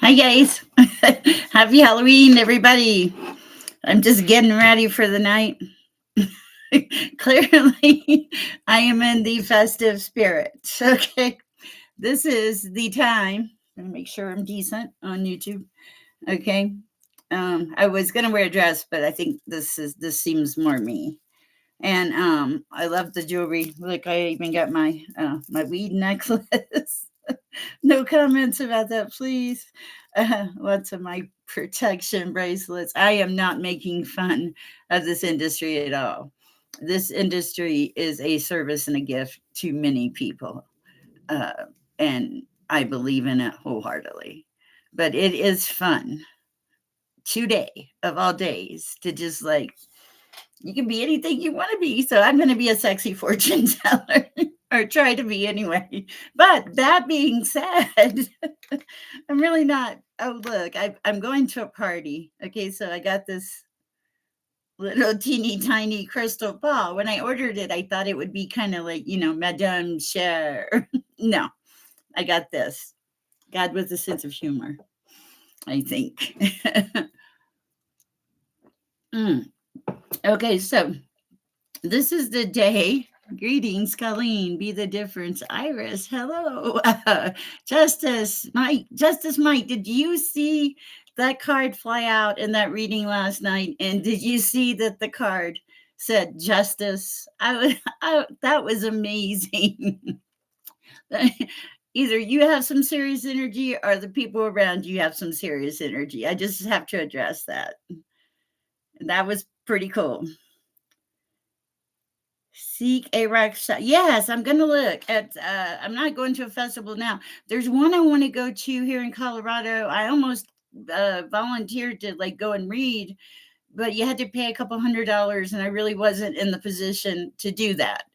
Hi, guys. Happy Halloween, everybody. I'm just getting ready for the night. Clearly, I am in the festive spirit. Okay. This is the time. I'm going to make sure I'm decent on YouTube. Okay. I was going to wear a dress, but I think this seems more me. And I love the jewelry. Look, I even got my weed necklace. No comments about that, please. Lots of my protection bracelets. I am not making fun of this industry at all. This industry is a service and a gift to many people. Uh, and I believe in it wholeheartedly. But it is fun today, of all days, to just like you can be anything you want to be. So I'm going to be a sexy fortune teller or try to be anyway. But that being said, I'm really not. Oh, look, I'm going to a party. Okay, so I got this little teeny tiny crystal ball. When I ordered it, I thought it would be kind of like, Madame Cher. No, I got this. God with a sense of humor, I think. Mm. Okay, so this is the day. Greetings, Colleen. Be the difference. Iris, hello. Justice Mike, did you see that card fly out in that reading last night? And did you see that the card said justice? That was amazing. Either you have some serious energy or the people around you have some serious energy. I just have to address that. That was pretty cool. Seek a rock shop. Yes, I'm gonna look at. I'm not going to a festival now. There's one I want to go to here in Colorado. I almost volunteered to like go and read, but you had to pay a couple $100, and I really wasn't in the position to do that.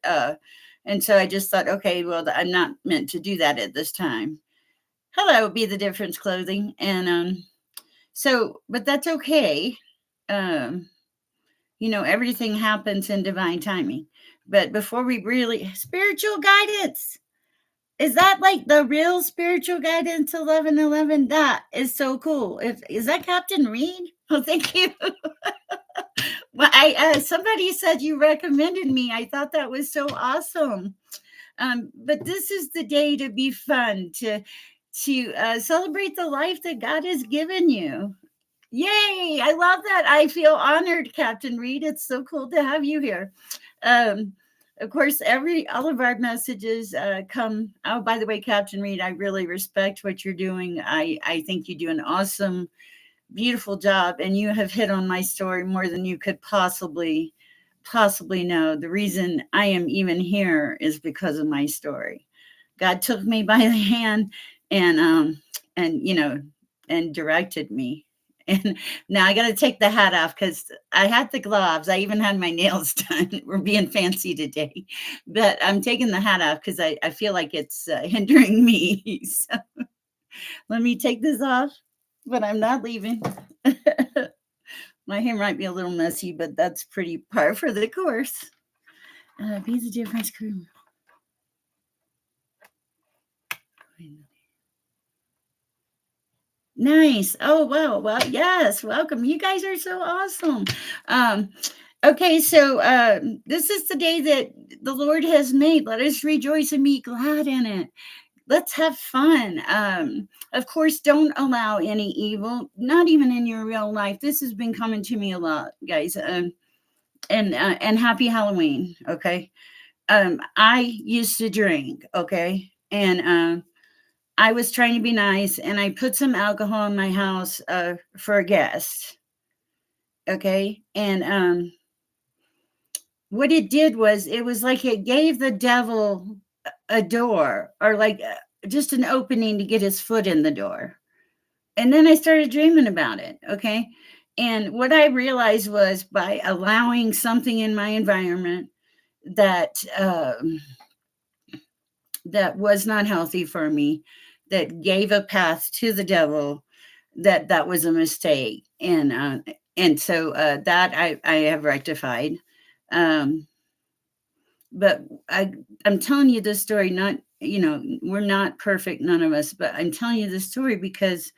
And so I just thought, okay, well, I'm not meant to do that at this time. Hello, Be the Difference Clothing, and so, but that's okay. Um, everything happens in divine timing. But before we really spiritual guidance, is that like the real spiritual guidance 1111? That is so cool. If is that Captain Reed? Oh, thank you. Well, I somebody said you recommended me. I thought that was so awesome. But this is the day to be fun, to celebrate the life that God has given you. Yay! I love that. I feel honored, Captain Reed. It's so cool to have you here. Um, of course, all of our messages come. Oh, by the way, Captain Reed, I really respect what you're doing. I think you do an awesome, beautiful job, and you have hit on my story more than you could possibly know. The reason I am even here is because of my story. God took me by the hand and and you know and directed me. And now I got to take the hat off because I had the gloves. I even had my nails done. We're being fancy today, but I'm taking the hat off because I feel like it's hindering me. So let me take this off, but I'm not leaving. My hair might be a little messy, but that's pretty par for the course. Be the difference crew. Nice. Oh, wow. Well, yes. Welcome. You guys are so awesome. Um, okay, so this is the day that the Lord has made. Let us rejoice and be glad in it. Let's have fun. Of course, don't allow any evil, not even in your real life. This has been coming to me a lot, guys. And happy Halloween. Okay. I used to drink. Okay, and I was trying to be nice and I put some alcohol in my house for a guest. Okay. And what it did was it was like it gave the devil a door or like just an opening to get his foot in the door. And then I started dreaming about it. Okay. And what I realized was by allowing something in my environment that that was not healthy for me, that gave a path to the devil, that was a mistake, and so that I have rectified. Um, but I'm telling you this story, not we're not perfect, none of us, but I'm telling you this story because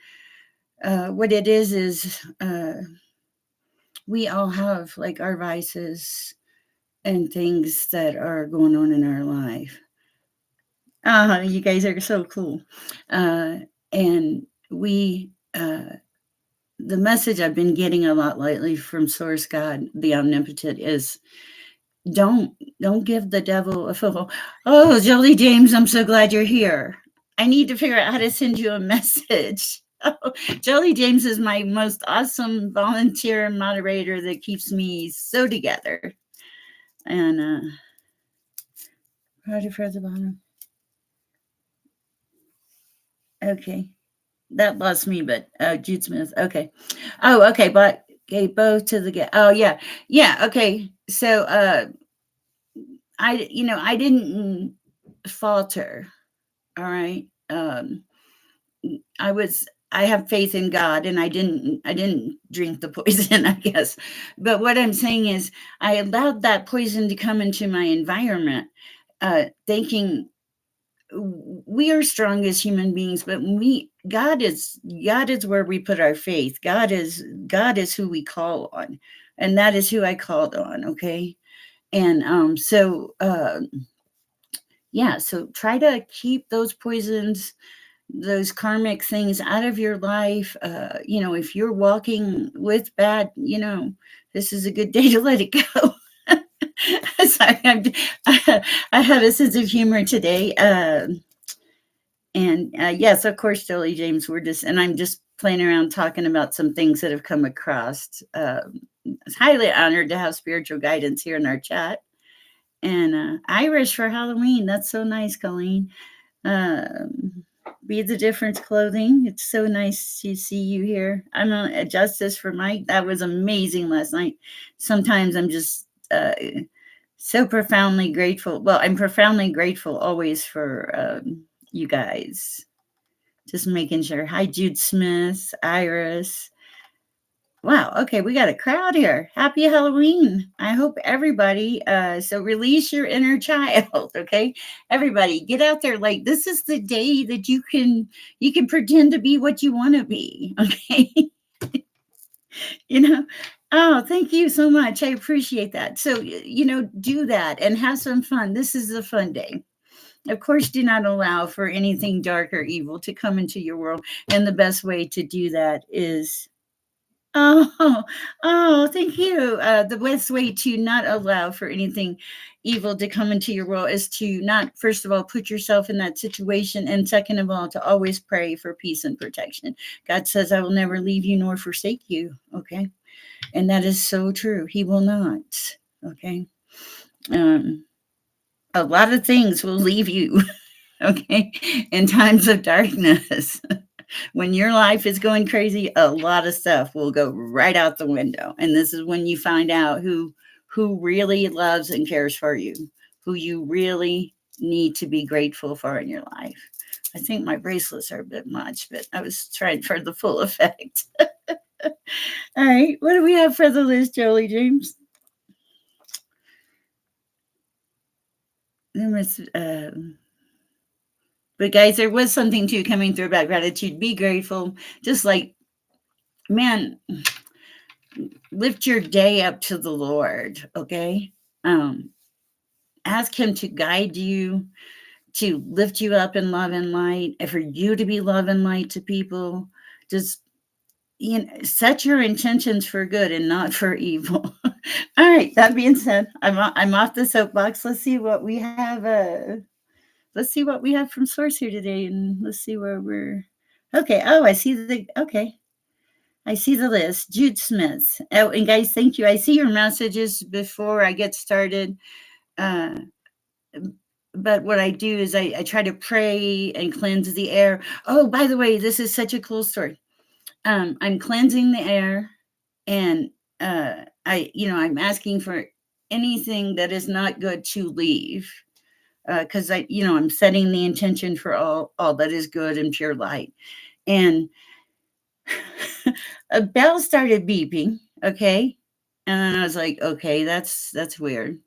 What it is we all have like our vices and things that are going on in our life. You guys are so cool. Uh, and we, the message I've been getting a lot lately from Source God, the Omnipotent, is don't don't give the devil a foothold. Oh, Jolie James, I'm so glad you're here. I need to figure out how to send you a message. Oh, Jolie James is my most awesome volunteer and moderator that keeps me so together. And right at the bottom. Okay. That lost me, but Jude Smith. Okay. Oh, okay. But okay, both to the get. Oh, yeah. Yeah. Okay. So I didn't falter. All right. I was I have faith in God and I didn't drink the poison, I guess. But what I'm saying is I allowed that poison to come into my environment, thinking we are strong as human beings, but we God is where we put our faith. God is who we call on. And that is who I called on, okay? And yeah, so try to keep those poisons, those karmic things out of your life. If you're walking with bad, this is a good day to let it go. Sorry, I had a sense of humor today. And yes, of course, Jolie James, and I'm just playing around talking about some things that have come across. It's highly honored to have spiritual guidance here in our chat. And Irish for Halloween. That's so nice, Colleen. Be the Difference Clothing. It's so nice to see you here. I'm on Justice for Mike. That was amazing last night. Sometimes I'm just so profoundly grateful. Well, I'm profoundly grateful always for you guys. Just making sure. Hi, Jude Smith, Iris. Wow. Okay, we got a crowd here. Happy Halloween. I hope everybody. So release your inner child. Okay, everybody, get out there. Like this is the day that you can pretend to be what you want to be. Okay, you know. Oh, thank you so much. I appreciate that. So do that and have some fun. This is a fun day. Of course, do not allow for anything dark or evil to come into your world. And the best way to do that is oh, oh, thank you. The best way to not allow for anything evil to come into your world is to not, first of all, put yourself in that situation. And second of all, to always pray for peace and protection. God says, I will never leave you nor forsake you. Okay. And that is so true. He will not. Okay. Um, a lot of things will leave you. Okay. In times of darkness. When your life is going crazy, a lot of stuff will go right out the window. And this is when you find out who really loves and cares for you, who you really need to be grateful for in your life. I think my bracelets are a bit much, but I was trying for the full effect. All right. What do we have for the list, Jolie James? But guys, there was something too coming through about gratitude. Be grateful. Just like, man, lift your day up to the Lord, okay? Ask Him to guide you, to lift you up in love and light, and for you to be love and light to people. Just set your intentions for good and not for evil. All right. That being said, I'm off the soapbox. Let's see what we have. Let's see what we have from Source here today, and let's see where we're. Okay. Oh, I see the. Okay. I see the list. Jude Smith. Oh, and guys, thank you. I see your messages before I get started. Uh, but what I do is I try to pray and cleanse the air. Oh, by the way, this is such a cool story. I'm cleansing the air, and I'm asking for anything that is not good to leave, because I'm setting the intention for all that is good and pure light. And a bell started beeping, okay? And I was like, okay, that's weird.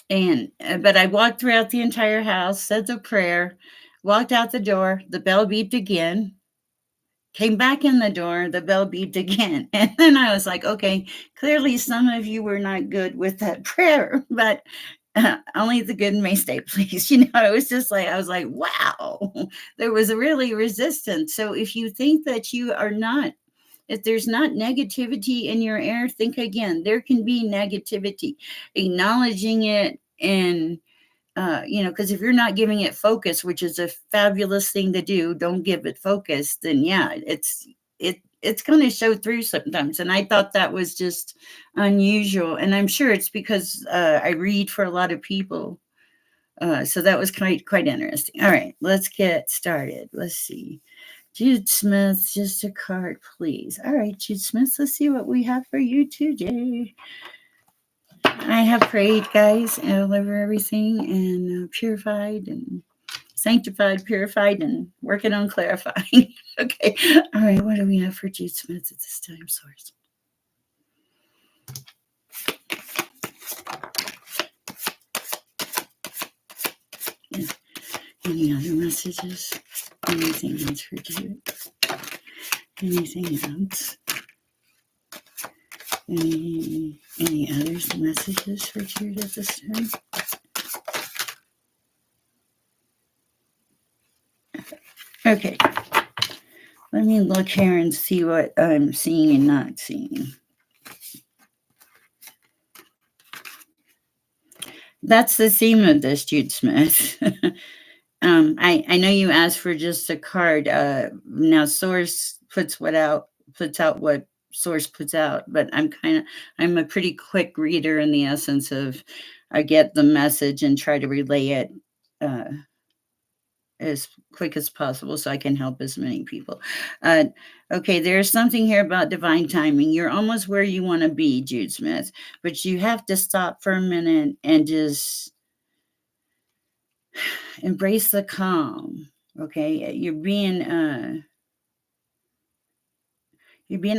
And but I walked throughout the entire house, said the prayer, walked out the door, the bell beeped again, Came back in the door, the bell beeped again. And then I was like, okay, clearly some of you were not good with that prayer, but only the good may stay, please. You know, it was just like, I was like, wow, there was a really resistance. So if you think that you are not, if there's not negativity in your air, think again. There can be negativity. Acknowledging it and because if you're not giving it focus, which is a fabulous thing to do, don't give it focus, then yeah, it's going to show through sometimes. And I thought that was just unusual. And I'm sure it's because I read for a lot of people. So that was quite interesting. All right, let's get started. Let's see. Jude Smith, just a card, please. All right, Jude Smith, let's see what we have for you today. I have prayed, guys, over everything and purified and sanctified, purified, and working on clarifying. Okay. All right. What do we have for Jude Smith at this time, Source? Yeah. Any other messages? Anything else for Jude? Anything else? Any other messages for Jude at this time? Okay. Let me look here and see what I'm seeing and not seeing. That's the theme of this, Jude Smith. I know you asked for just a card. Now Source puts out what Source puts out, but I'm a pretty quick reader in the essence of I get the message and try to relay it as quick as possible so I can help as many people. Okay, there's something here about divine timing. You're almost where you want to be, Jude Smith, but you have to stop for a minute and just embrace the calm. Okay, you're being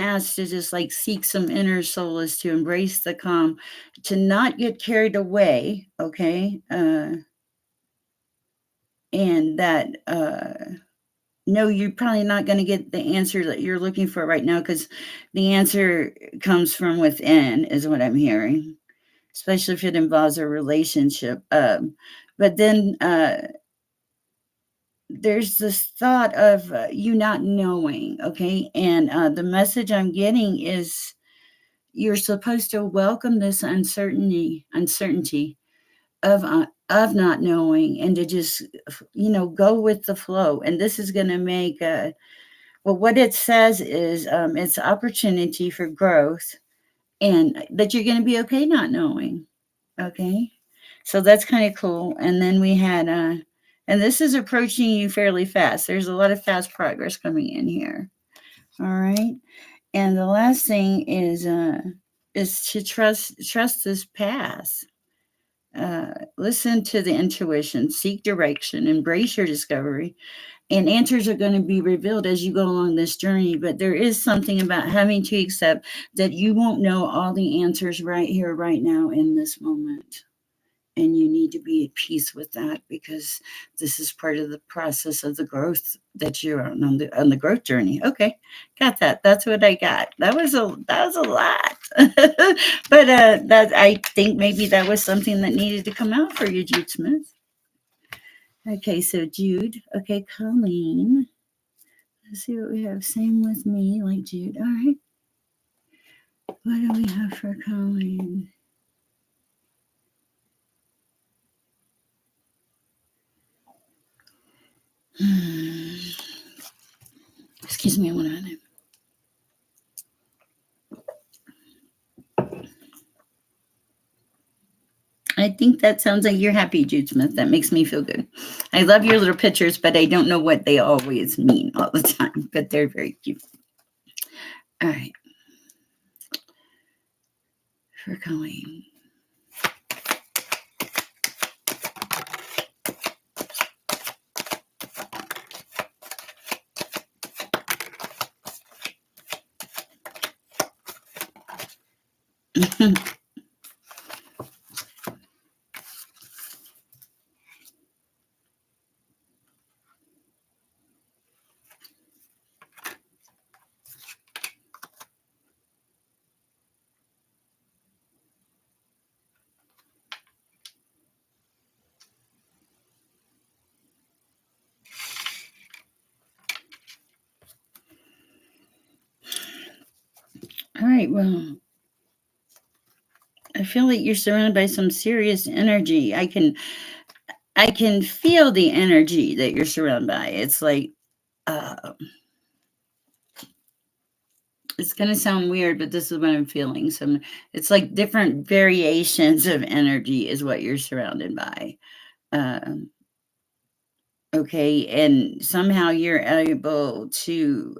asked to just like seek some inner solace, to embrace the calm, to not get carried away. Okay, and that no, you're probably not going to get the answer that you're looking for right now, because the answer comes from within, is what I'm hearing, especially if it involves a relationship. But then there's this thought of you not knowing, okay? And the message I'm getting is you're supposed to welcome this uncertainty of not knowing, and to just go with the flow. And this is going to make well, what it says is it's opportunity for growth, and that you're going to be okay not knowing. Okay, so that's kind of cool. And then we had and this is approaching you fairly fast. There's a lot of fast progress coming in here. All right. And the last thing is to trust this path. Listen to the intuition, seek direction, embrace your discovery, and answers are going to be revealed as you go along this journey. But there is something about having to accept that you won't know all the answers right here, right now, in this moment. And you need to be at peace with that, because this is part of the process of the growth that you're on the growth journey. Okay, got that. That's what I got. That was a lot, but that, I think maybe that was something that needed to come out for you, Jude Smith. Okay, so Jude. Okay, Colleen. Let's see what we have. Same with me, like Jude. All right. What do we have for Colleen? Excuse me 1 minute. I think that sounds like you're happy, Jude Smith. That makes me feel good. I love your little pictures, but I don't know what they always mean all the time, but they're very cute. All right. For Colleen. All right. Well, I feel like you're surrounded by some serious energy. I can feel the energy that you're surrounded by. It's like uh it's going to sound weird, but this is what I'm feeling. Some It's like different variations of energy is what you're surrounded by. Um okay, and somehow you're able to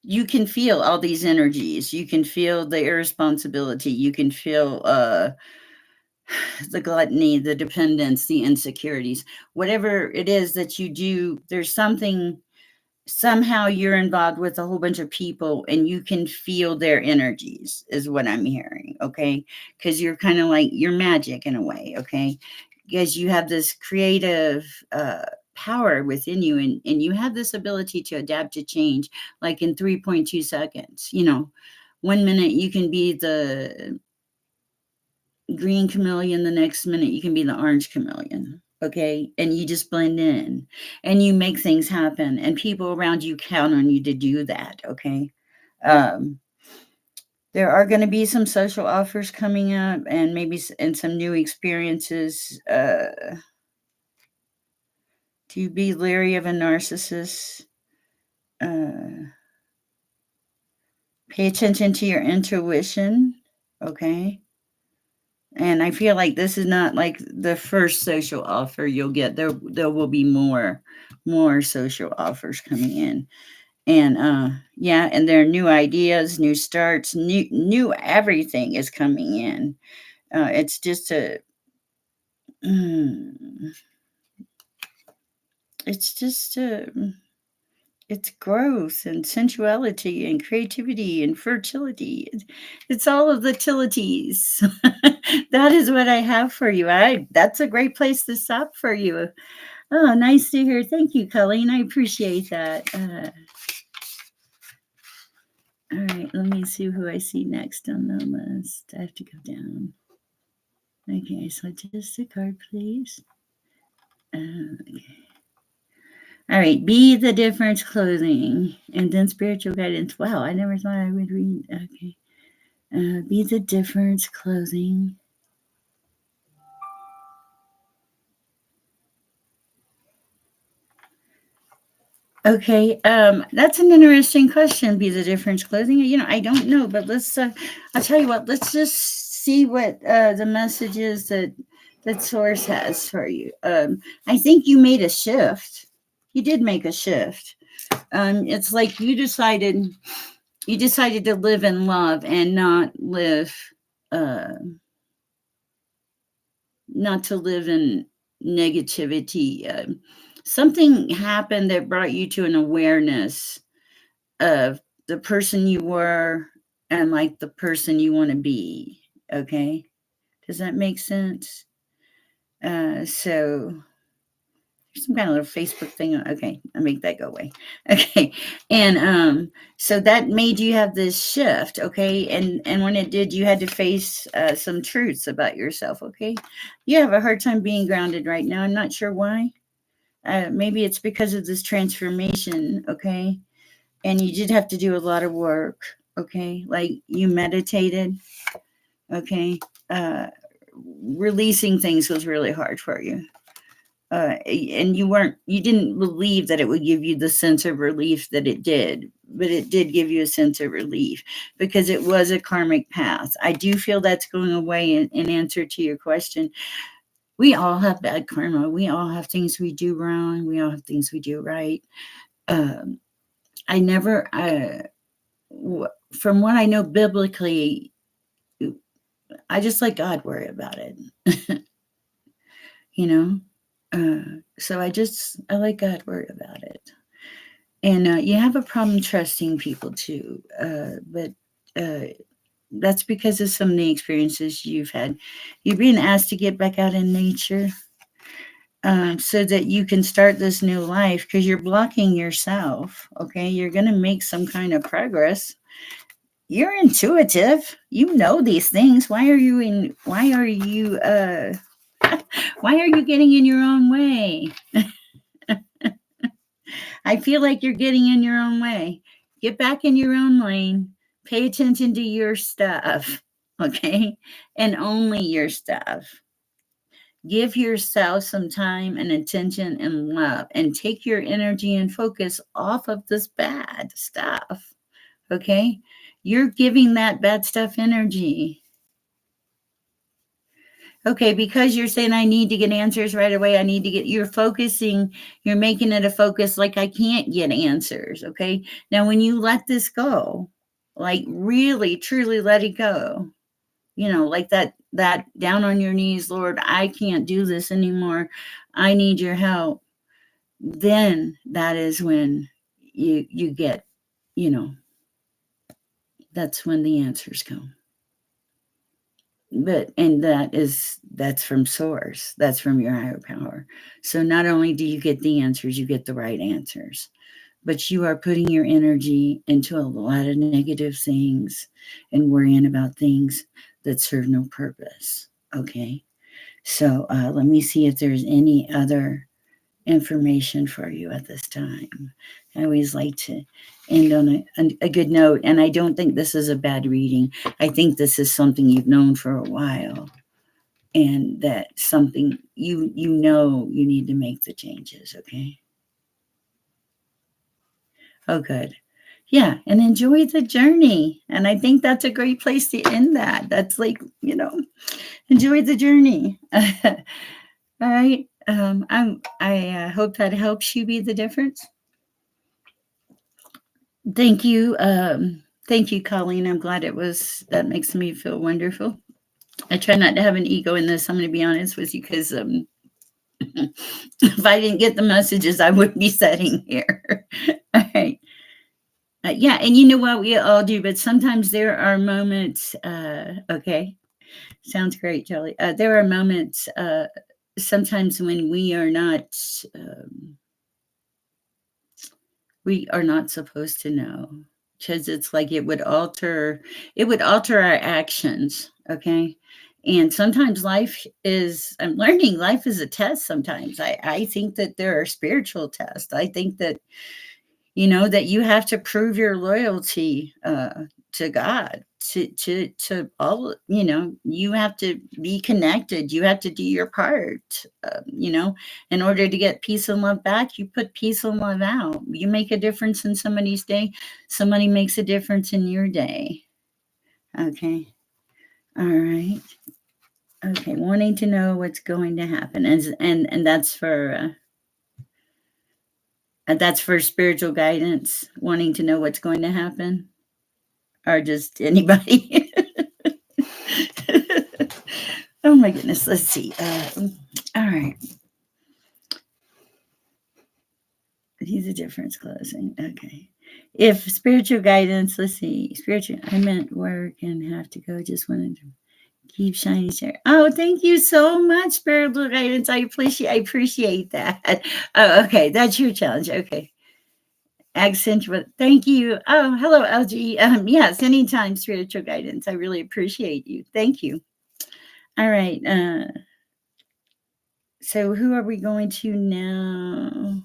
you can feel all these energies. You can feel the irresponsibility. You can feel the gluttony, the dependence, the insecurities, whatever it is that you do, there's something, somehow you're involved with a whole bunch of people and you can feel their energies, is what I'm hearing. Okay. Because you're kind of like, you're magic in a way. Okay. Because you have this creative power within you, and you have this ability to adapt to change like in 3.2 seconds. 1 minute you can be the green chameleon, the next minute you can be the orange chameleon. Okay. And you just blend in and you make things happen, and people around you count on you to do that. Okay. Um, there are going to be some social offers coming up, and maybe and some new experiences. To be leery of a narcissist. Uh, Pay attention to your intuition. Okay. And I feel like this is not like the first social offer you'll get. There will be more social offers coming in. And yeah, and there are new ideas, new starts, new everything is coming in. It's just a mm, it's just a it's growth and sensuality and creativity and fertility. It's all of the tilities. That is what I have for you. That's a great place to stop for you. Oh, nice to hear. Thank you, Colleen. I appreciate that. All right, let me see who I see next on the list. I have to go down. Okay, so just a card, please. Okay. All right, Be the Difference clothing, and then spiritual guidance. Wow, I never thought I would read. Okay. Be the Difference clothing. Okay, that's an interesting question. Be the Difference clothing. I don't know, but let's. I'll tell you what. Let's just see what the message is that Source has for you. I think you made a shift. You did make a shift. It's like you decided to live in love and uh, not to live in negativity. Something happened that brought you to an awareness of the person you were and like the person you want to be. Okay. Does that make sense? So some kind of little Facebook thing. Okay, I'll make that go away. Okay, and so that made you have this shift. Okay, and when it did, you had to face some truths about yourself. Okay, you have a hard time being grounded right now. I'm not sure why. Maybe it's because of this transformation. Okay, and you did have to do a lot of work. Okay, like you meditated. Okay, uh, releasing things was really hard for you. And you didn't believe that it would give you the sense of relief that it did, but it did give you a sense of relief because it was a karmic path. I do feel that's going away in answer to your question. We all have bad karma. We all have things we do wrong. We all have things we do right. um, I never From what I know biblically, I just let God worry about it. you know so I let God worry about it. And you have a problem trusting people too, but uh, that's because of some of the experiences you've had. You're being asked to get back out in nature, so that you can start this new life, because you're blocking yourself. Okay, you're going to make some kind of progress. You're intuitive. You know these things. Why are you in? Why are you? Why are you getting in your own way? I feel like you're getting in your own way. get back in your own lane, pay attention to your stuff, okay? And only your stuff. Give yourself some time and attention and love, and take your energy and focus off of this bad stuff, okay? You're giving that bad stuff energy. Okay, because you're saying I need to get answers right away. I need to get, you're focusing, you're making it a focus like I can't get answers. Okay. Now, when you let this go, like really, truly let it go, like that down on your knees, Lord, I can't do this anymore. I need your help. Then that is when you get, that's when the answers come. And that's from source, that's from your higher power. So not only do you get the answers, you get the right answers, but you are putting your energy into a lot of negative things and worrying about things that serve no purpose. Okay, so let me see if there's any other information for you at this time. I always like to end on a good note, and I don't think this is a bad reading. I think this is something you've known for a while, and that something you need to make the changes. Okay. Oh, good. Yeah, and enjoy the journey. And I think that's a great place to end that. That's like, enjoy the journey. All right. I hope that helps you be the difference. Thank you. Thank you, Colleen. I'm glad that makes me feel wonderful. I try not to have an ego in this. I'm going to be honest with you, because if I didn't get the messages, I wouldn't be sitting here. All right. Yeah, and you know what? We all do, but sometimes there are moments. Okay, sounds great, Jelly. There are moments sometimes when we are not supposed to know, because it's like it would alter our actions. Okay. And sometimes I'm learning life is a test. Sometimes I think that there are spiritual tests. I think that that you have to prove your loyalty to God, to all. You have to be connected. You have to do your part. In order to get peace and love back, you put peace and love out. You make a difference in somebody's day. Somebody makes a difference in your day. Okay. All right. Okay. Wanting to know what's going to happen, and that's for spiritual guidance, wanting to know what's going to happen, or just anybody. Oh my goodness. Let's see. All right. He's a difference closing. Okay. If spiritual guidance, let's see. Spiritual, I meant work and have to go. Just wanted to keep shining share. Oh, thank you so much, spiritual guidance. I appreciate that. Oh, okay. That's your challenge. Okay. Accentuate. Thank you. Oh, hello, LG. Yes, anytime, spiritual guidance. I really appreciate you. Thank you. All right. So who are we going to now?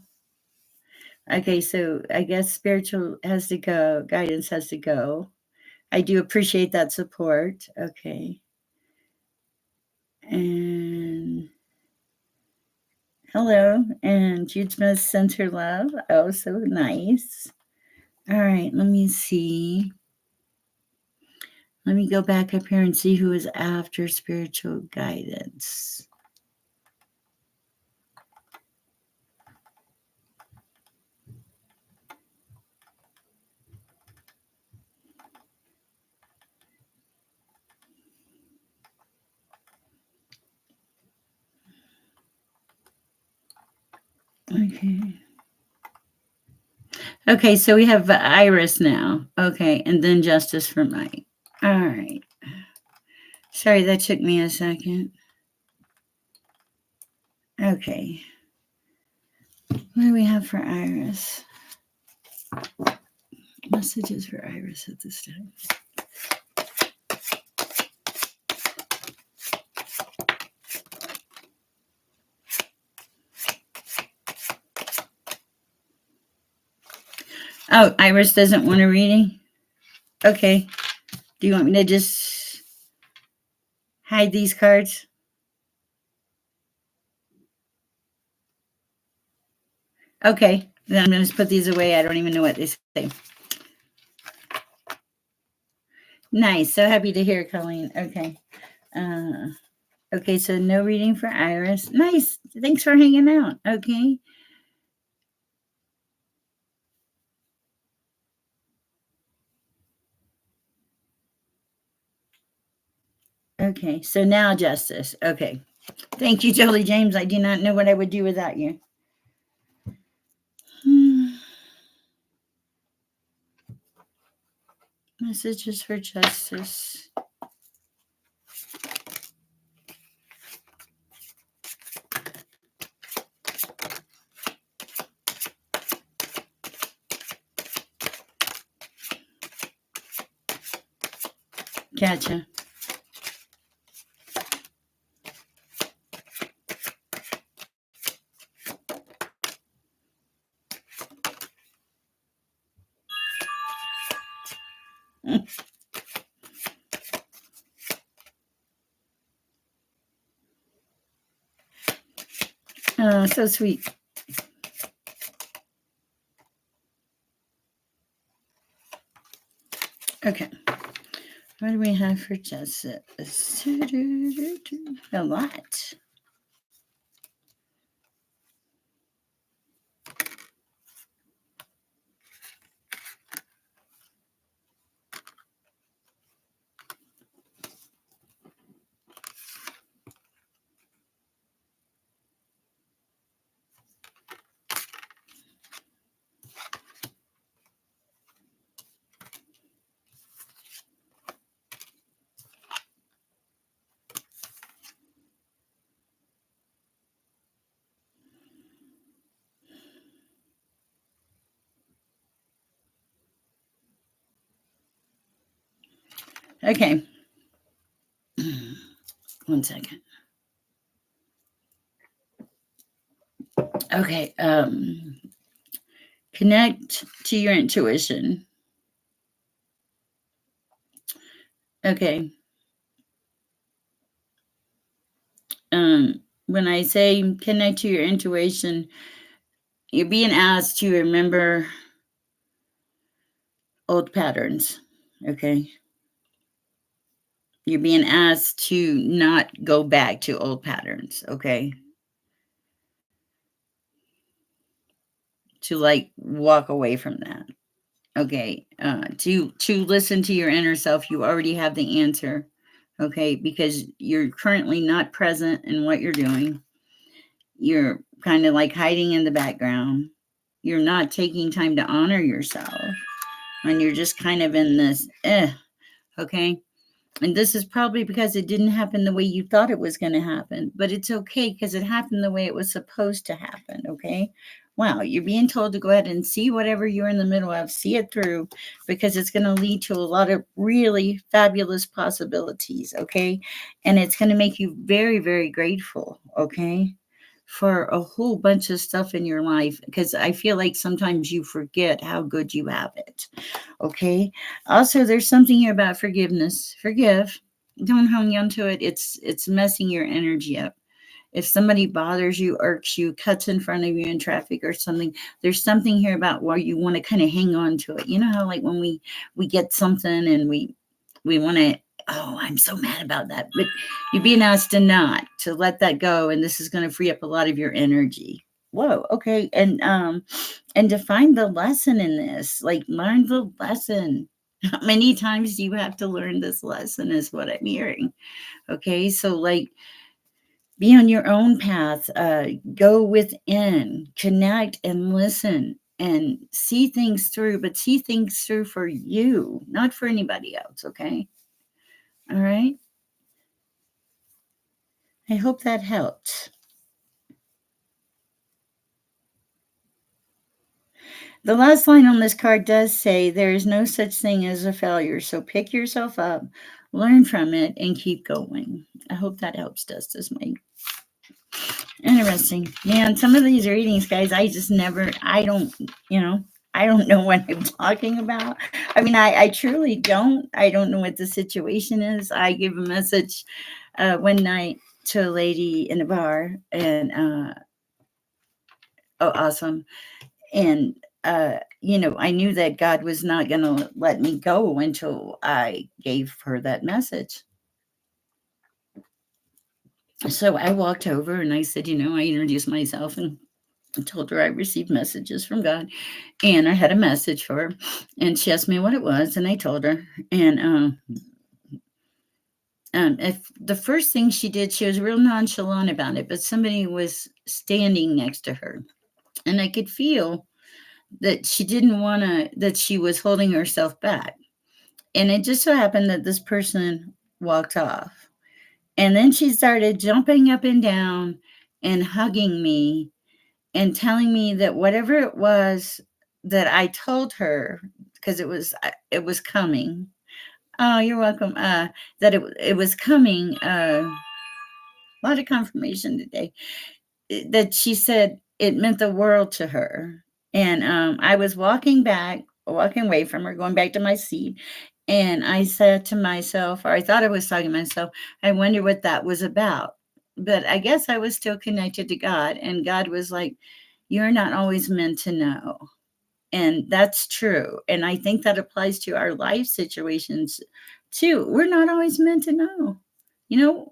Okay, so I guess spiritual has to go, guidance has to go. I do appreciate that support. Okay. And hello, and Jude Smith sends her love. Oh, so nice. All right, let me see. Let me go back up here and see who is after spiritual guidance. Okay. Okay, so we have Iris now. Okay, and then Justice for Mike. All right. Sorry, that took me a second. Okay. What do we have for Iris? Messages for Iris at this time. Oh, Iris doesn't want a reading? Okay. Do you want me to just hide these cards? Okay. Then I'm going to put these away. I don't even know what they say. Nice. So happy to hear, Colleen. Okay. Okay, so no reading for Iris. Nice. Thanks for hanging out. Okay. Okay, so now justice. Okay. Thank you, Jolie James. I do not know what I would do without you. Messages for justice. Gotcha. Oh, so sweet. Okay. What do we have for justice? A lot. Okay. 1 second. Okay. Connect to your intuition. Okay. When I say connect to your intuition, you're being asked to remember old patterns. Okay. You're being asked to not go back to old patterns. Okay. To like walk away from that. Okay. To listen to your inner self. You already have the answer. Okay. Because you're currently not present in what you're doing. You're kind of like hiding in the background. You're not taking time to honor yourself. And you're just kind of in this, okay? And this is probably because it didn't happen the way you thought it was going to happen, but it's okay because it happened the way it was supposed to happen, okay? Wow, you're being told to go ahead and see whatever you're in the middle of, see it through, because it's going to lead to a lot of really fabulous possibilities, okay? And it's going to make you very, very grateful, okay? For a whole bunch of stuff in your life, because I feel like sometimes you forget how good you have it. Okay. Also, there's something here about forgiveness. Forgive. Don't hang on to it. It's messing your energy up. If somebody bothers you, irks you, cuts in front of you in traffic or something, there's something here about where you want to kind of hang on to it. You know how like when we get something and we want to, oh, I'm so mad about that. But you're being asked to not to let that go, and this is going to free up a lot of your energy. Whoa, okay. And to find the lesson in this, like learn the lesson. How many times do you have to learn this lesson is what I'm hearing. Okay. So like be on your own path, go within, connect and listen and see things through, but see things through for you, not for anybody else. Okay. All right. I hope that helped. The last line on this card does say there is no such thing as a failure. So pick yourself up, learn from it, and keep going. I hope that helps, Justice Mike. Interesting. Man, some of these readings, guys, I just never, I don't, I don't know what I'm talking about. I mean, I truly don't. I don't know what the situation is. I gave a message one night to a lady in a bar, and oh, awesome. And I knew that God was not going to let me go until I gave her that message. So I walked over and I said, I introduced myself and I told her I received messages from God, and I had a message for her. And she asked me what it was, and I told her. And if the first thing she did, she was real nonchalant about it, but somebody was standing next to her, and I could feel that she didn't want to, that she was holding herself back. And it just so happened that this person walked off. And then she started jumping up and down and hugging me and telling me that whatever it was that I told her, because it was coming. Oh, you're welcome. That it was coming. A lot of confirmation today. That she said it meant the world to her. And I was walking away from her, going back to my seat. And I said to myself, or I thought I was talking to myself, I wonder what that was about. But I guess I was still connected to God. And God was like, you're not always meant to know. And that's true. And I think that applies to our life situations too. We're not always meant to know. You know,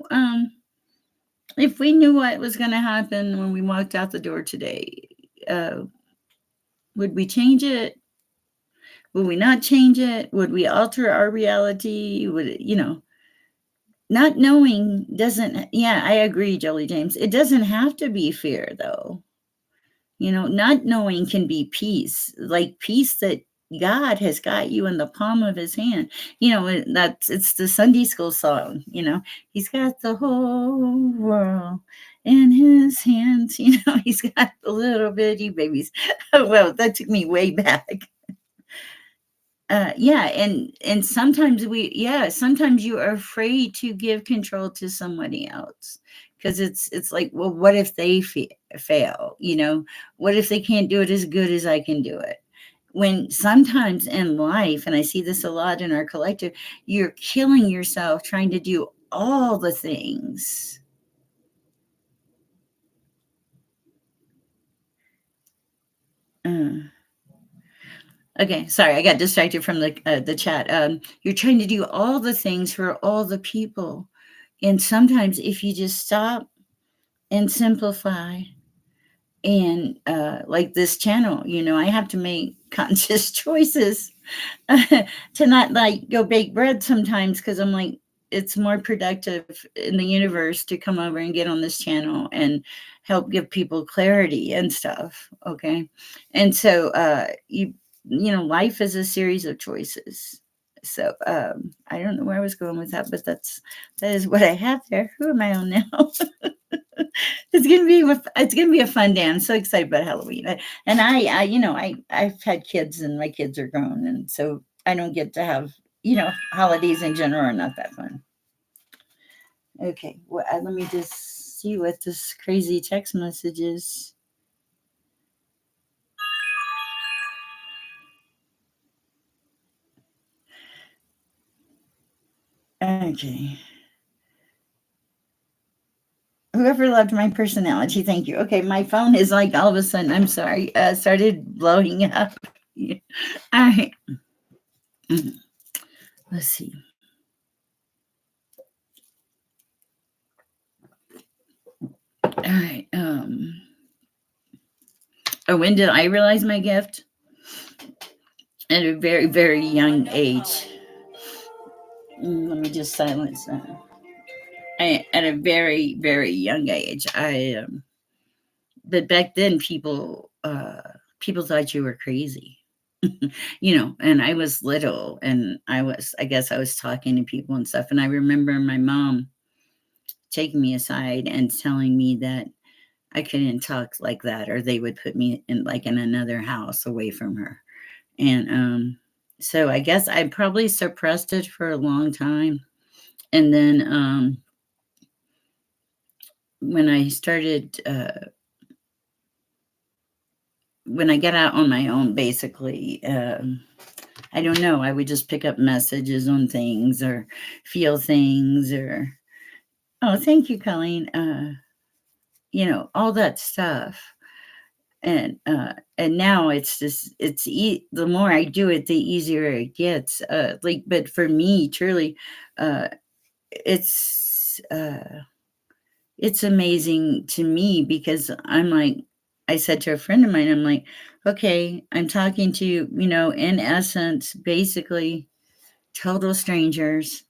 if we knew what was going to happen when we walked out the door today, uh, would we change it? Would we not change it? Would we alter our reality? Would it, not knowing doesn't, yeah, I agree, Jolie James. It doesn't have to be fear, though. Not knowing can be peace, like peace that God has got you in the palm of his hand. It's the Sunday school song, he's got the whole world in his hands, he's got the little bitty babies. Well, that took me way back. Yeah, and sometimes you are afraid to give control to somebody else because it's like, well, what if they fail? What if they can't do it as good as I can do it? When sometimes in life, and I see this a lot in our collective, you're killing yourself trying to do all the things. Uh, Okay, sorry, I got distracted from the chat. You're trying to do all the things for all the people, and sometimes if you just stop and simplify, and like this channel, I have to make conscious choices to not like go bake bread sometimes because I'm like, it's more productive in the universe to come over and get on this channel and help give people clarity and stuff. Okay. And so life is a series of choices. So I don't know where I was going with that, but that is what I have there. Who am I on now? It's gonna be a fun day. I'm so excited about Halloween. And I've had kids and my kids are grown, and so I don't get to have holidays in general are not that fun. Okay, well, let me just see what this crazy text message is. Okay. Whoever loved my personality, thank you. Okay, my phone is like all of a sudden, I'm sorry, started blowing up. All right. Let's see. All right. When did I realize my gift? At a very, very young age. Let me just silence that. At a very, very young age, but back then people thought you were crazy. And I was little, and I guess I was talking to people and stuff, and I remember my mom taking me aside and telling me that I couldn't talk like that, or they would put me in another house away from her. And so I guess I probably suppressed it for a long time. And then when I started when I get out on my own, basically, I don't know. I would just pick up messages on things or feel things or, oh, thank you, Colleen. All that stuff. And now it's just the more I do it, the easier it gets. But for me, truly, uh, it's it's amazing to me because I'm like, I said to a friend of mine, I'm like, okay, I'm talking to, in essence, basically total strangers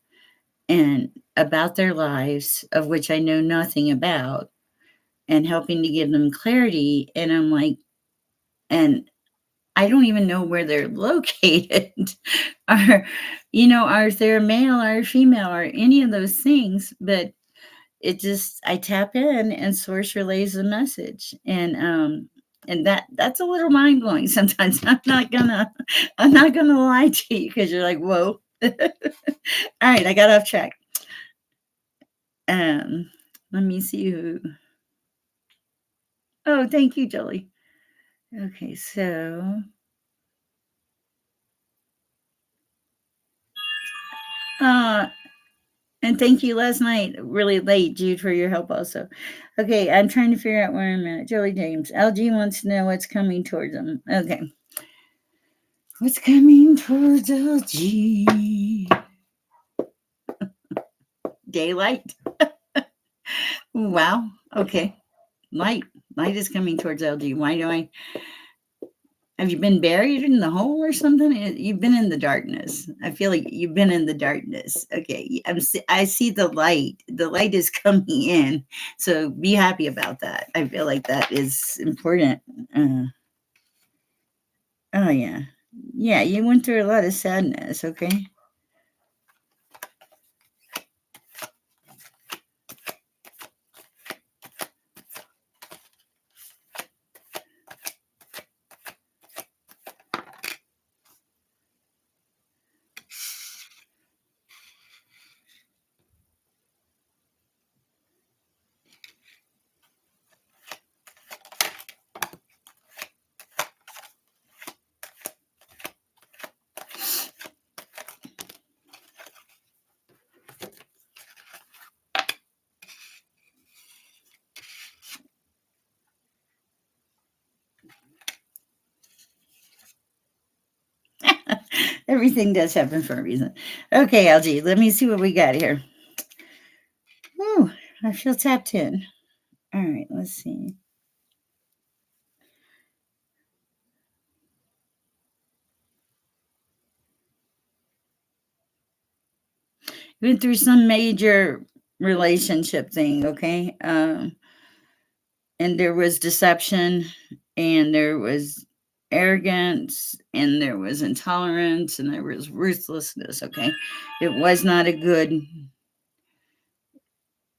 and about their lives, of which I know nothing about, and helping to give them clarity. And I'm like, and I don't even know where they're located, or, or if they're male or female or any of those things. But I tap in and source relays the message. And that's a little mind blowing sometimes. I'm not gonna lie to you, because you're like, whoa. All right, I got off track. Um, Let me see who. Oh, thank you, Jolie. Okay, so uh and thank you last night, really late, Jude, for your help also. Okay, I'm trying to figure out where I'm at. Jolie James. LG wants to know what's coming towards him. Okay. What's coming towards LG? Daylight. Wow. Okay. Light. Light is coming towards LG. Why do I Have you been buried in the hole or something? You've been in the darkness. I feel like you've been in the darkness. Okay, I see the light. The light is coming in, so be happy about that. I feel like that is important. Oh yeah, yeah. You went through a lot of sadness. Okay. Everything does happen for a reason. Okay, LG. Let me see what we got here. Whew, I feel tapped in. All right, let's see. Went through some major relationship thing, okay? And there was deception, and there was arrogance, and there was intolerance, and there was ruthlessness, okay? It was not a good,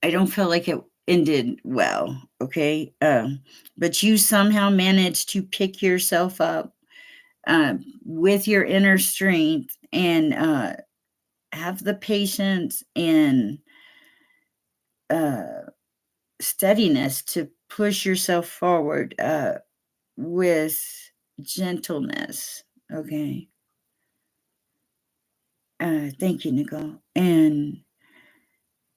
I don't feel like it ended well, okay? But you somehow managed to pick yourself up with your inner strength and have the patience and uh, steadiness to push yourself forward with gentleness. Okay. Thank you, Nicole. And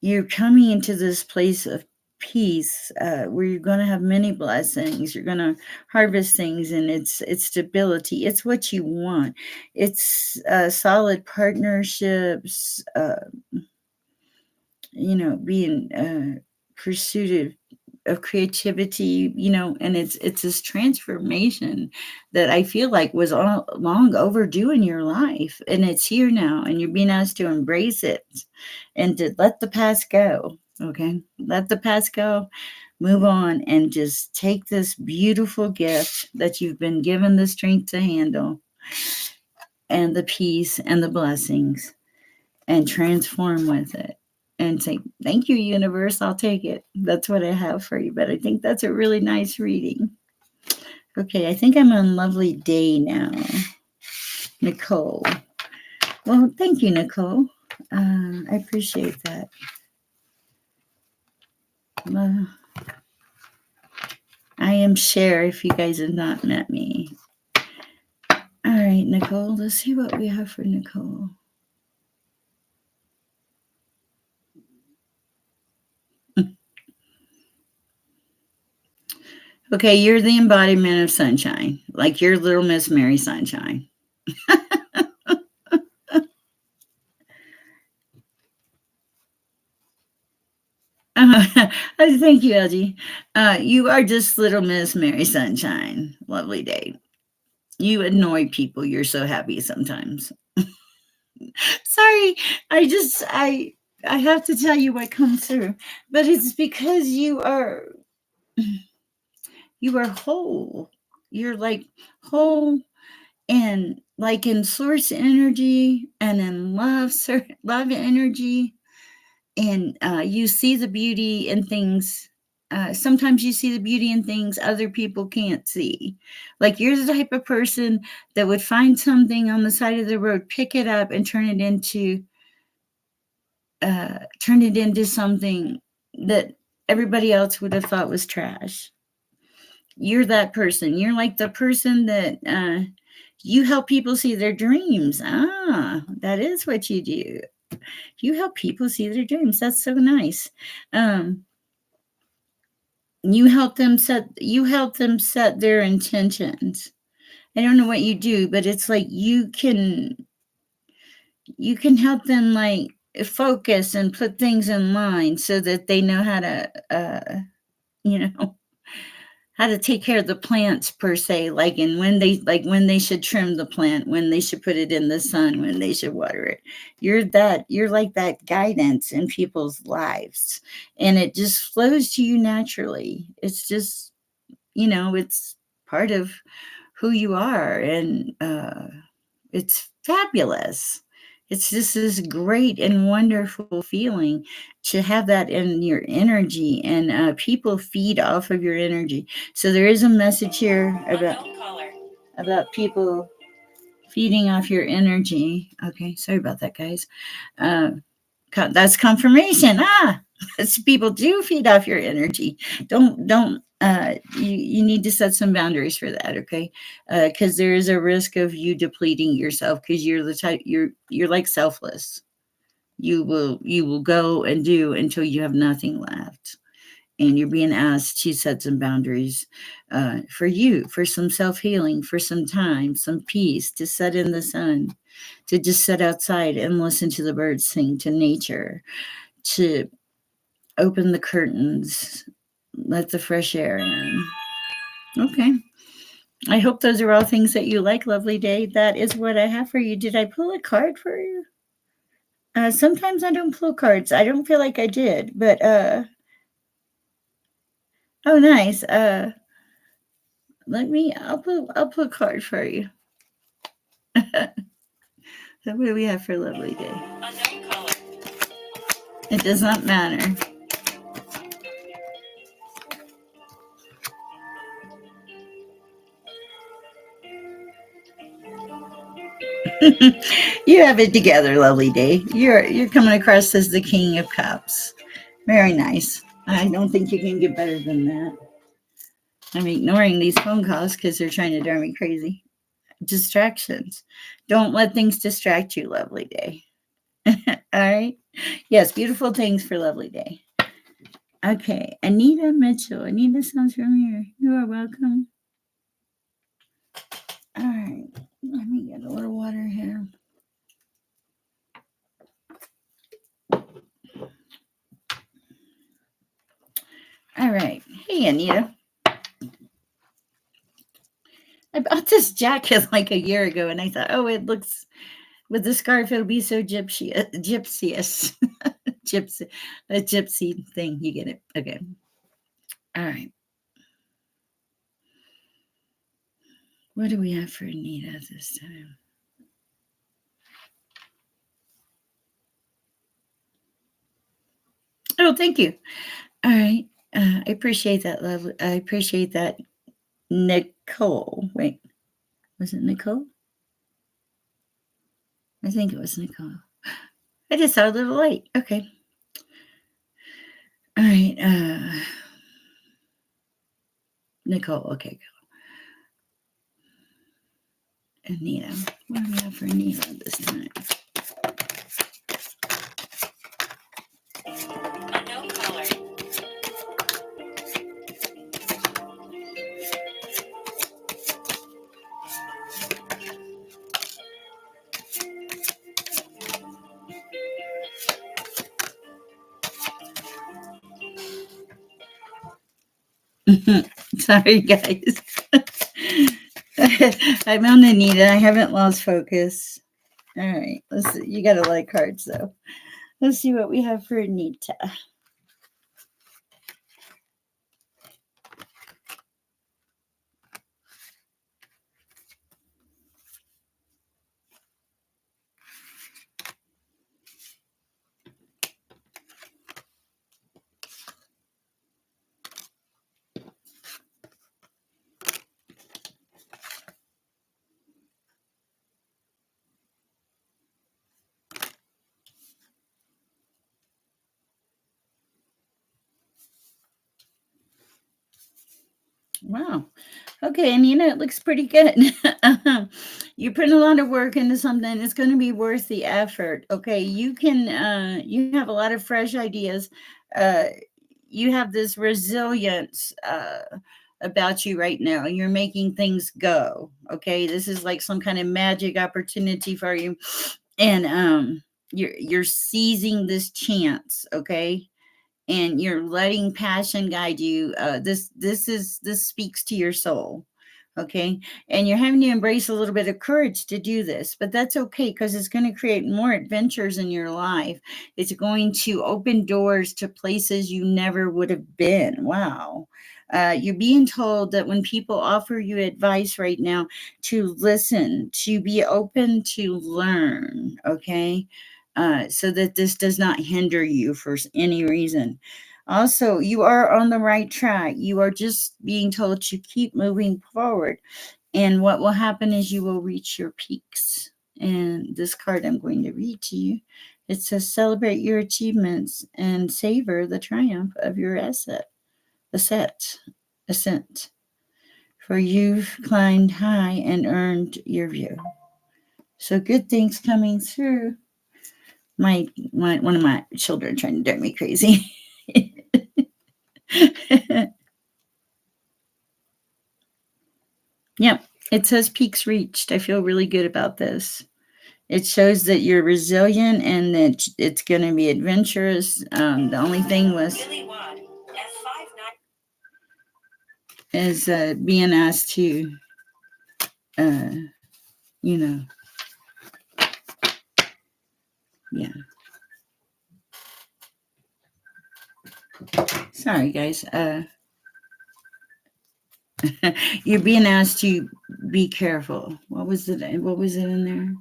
you're coming into this place of peace where you're going to have many blessings. You're going to harvest things, and it's stability. It's what you want. It's solid partnerships. Being pursuit of creativity, and it's this transformation that I feel like was all long overdue in your life, and it's here now, and you're being asked to embrace it and to let the past go. Okay, let the past go, move on, and just take this beautiful gift that you've been given the strength to handle, and the peace and the blessings, and transform with it and say, thank you, universe. I'll take it. That's what I have for you. But I think that's a really nice reading. Okay, I think I'm on lovely day now. Nicole. Well, thank you, Nicole. I appreciate that. I am Cher if you guys have not met me. All right, Nicole, let's see what we have for Nicole. Okay, you're the embodiment of sunshine, like you're little Miss Mary Sunshine. Thank you, LG. You are just little Miss Mary Sunshine. Lovely day. You annoy people. You're so happy sometimes. Sorry, I have to tell you what comes through, but it's because you are whole. You're like whole and like in source energy and in love energy, and you see the beauty in things. Sometimes you see the beauty in things other people can't see. Like you're the type of person that would find something on the side of the road, pick it up, and turn it into something that everybody else would have thought was trash. You're that person. You're like the person that you help people see their dreams. That is what you do. You help people see their dreams. That's so nice. Um, you help them set their intentions. I don't know what you do, but it's like you can help them like focus and put things in line so that they know how to you know how to take care of the plants per se, like and when they should trim the plant, when they should put it in the sun, when they should water it. You're like that guidance in people's lives, and it just flows to you naturally. It's just, it's part of who you are, and it's fabulous. It's just this great and wonderful feeling to have that in your energy, and people feed off of your energy. So there is a message here about people feeding off your energy. Okay, sorry about that, guys. Uh, that's confirmation. People do feed off your energy. Don't you need to set some boundaries for that, okay? Because there is a risk of you depleting yourself, because you're the type, you're like selfless. You will go and do until you have nothing left, and you're being asked to set some boundaries for you, for some self-healing, for some time, some peace, to sit in the sun, to just sit outside and listen to the birds sing, to nature, to open the curtains, let the fresh air in. Okay. I hope those are all things that you like, lovely day. That is what I have for you. Did I pull a card for you? Sometimes I don't pull cards. I don't feel like I did, but oh, nice. I'll pull a card for you. So what do we have for a lovely day? Unknown color. It does not matter. You have it together, lovely day. You're coming across as the King of Cups. Very nice. I don't think you can get better than that. I'm ignoring these phone calls because they're trying to drive me crazy. Distractions. Don't let things distract you, lovely day. All right. Yes, beautiful things for lovely day. Okay, Anita Mitchell. Anita sounds familiar. You are welcome. All right, let me get a little water here. All right. Hey, Anita. I bought this jacket like a year ago, and I thought, oh, it looks with the scarf, it'll be so gypsyish, gypsy, a gypsy thing. You get it? Okay. All right. What do we have for Anita this time? Oh, thank you. All right. I appreciate that, love. I appreciate that, Nicole. Wait, was it Nicole? I think it was Nicole. I just saw a little light. Okay. All right. Nicole. Okay. Anita. What do we have for Anita this time? Unknown caller. Sorry, guys. I'm on Anita. I haven't lost focus. All right. Let's see. You got a lot of cards, though. Let's see what we have for Anita. Wow. Okay, and it looks pretty good. You put a lot of work into something. It's going to be worth the effort. Okay, you can. You have a lot of fresh ideas. Uh, you have this resilience about you right now. You're making things go. Okay, this is like some kind of magic opportunity for you, and you're seizing this chance. Okay, and you're letting passion guide you. This speaks to your soul. Okay, and you're having to embrace a little bit of courage to do this, but that's okay because it's going to create more adventures in your life. It's going to open doors to places you never would have been. Wow. You're being told that when people offer you advice right now, to listen, to be open to learn. Okay, so that this does not hinder you for any reason. Also, you are on the right track. You are just being told to keep moving forward. And what will happen is you will reach your peaks. And this card I'm going to read to you, it says, celebrate your achievements and savor the triumph of your ascent. For you've climbed high and earned your view. So good things coming through. My one of my children trying to drive me crazy. Yep, it says peaks reached. I feel really good about this. It shows that you're resilient and that it's going to be adventurous. The only thing was is being asked to, uh, you know, yeah. Sorry, guys. You're being asked to be careful. What was it? What was it in there?